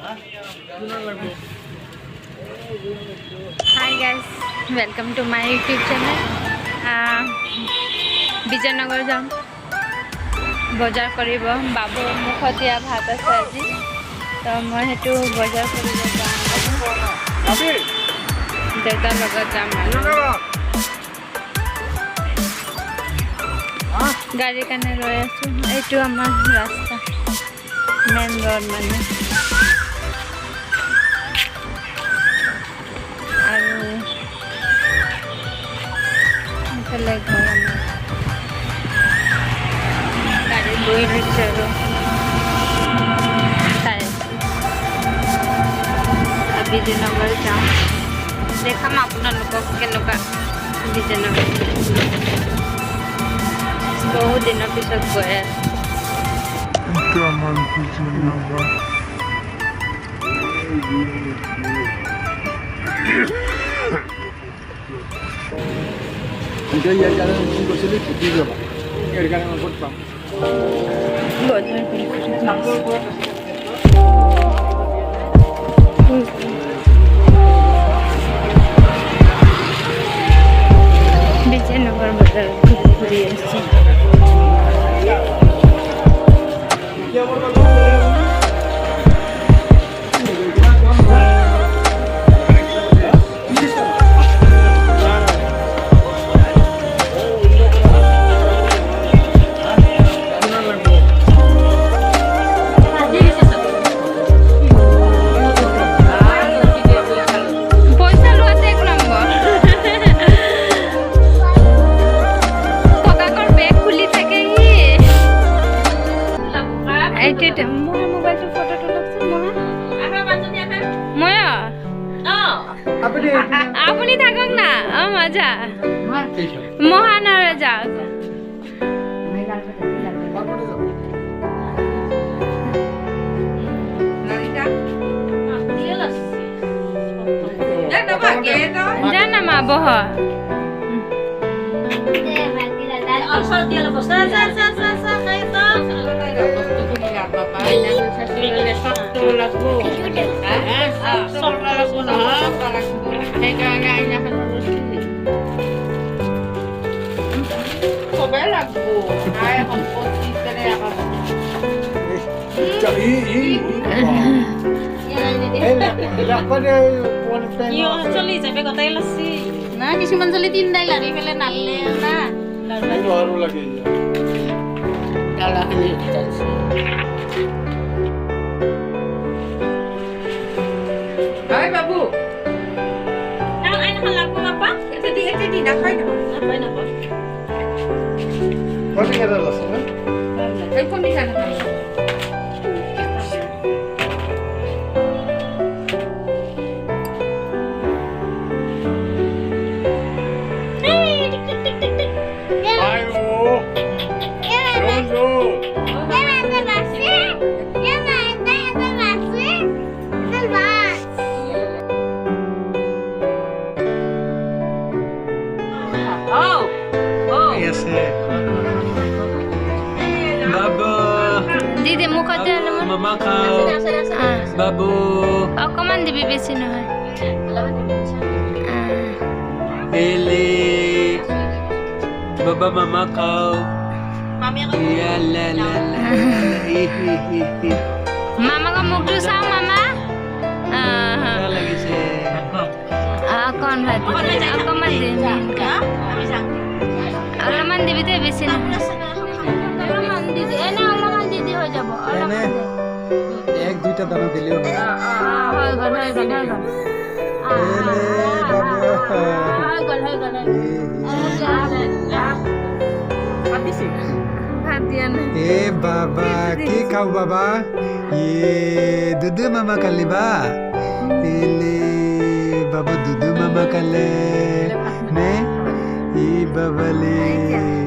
Hi guys, welcome to my YouTube channel. Bijoynagar যাম বজাৰ কৰিব বাবু মুখতিয়া ভাত আছে আজি তো মই সেইটো বজাৰ কৰিব যাম দেউতাৰ লগত যাম গাড়ী কাৰণে ৰৈ আছোঁ এইটো আমাৰ ৰাস্তা মেইন ৰোড মানে আৰু এইফালে ঘৰ আমাৰ গাড়ী গৈ ৰৈছে আৰু চাই আছোঁ বিজয়নগৰ যাওঁ দেখাম আপোনালোকক কেনেকুৱা বিজয়নগৰ বহুত দিনৰ পিছত গৈ আছোঁ বিজয়নগর বাজার ঘুরে এসেছি আপনি থাকক না মজা মহানগর যাও জানা মা বহ কিছুমান চলি তিনটাই লাৰি পেলাই নালে না বাবু Didi muka dia naman. Mama kau. Babu. Ako man di bibisin na. Eli. Baba mama kau. Mami ako. Ya la la la. Mama ka mugdo sa mama? Lagi se. Ako man di. Ako man di. Ako man di bibisin na. एक दुईटा दाना दिलियो ना ए बाबा की खाऊ बाबा ये दूध मामा कल्ली बा एले बाबा दूध मामा कल्ले ने ई बाबा ले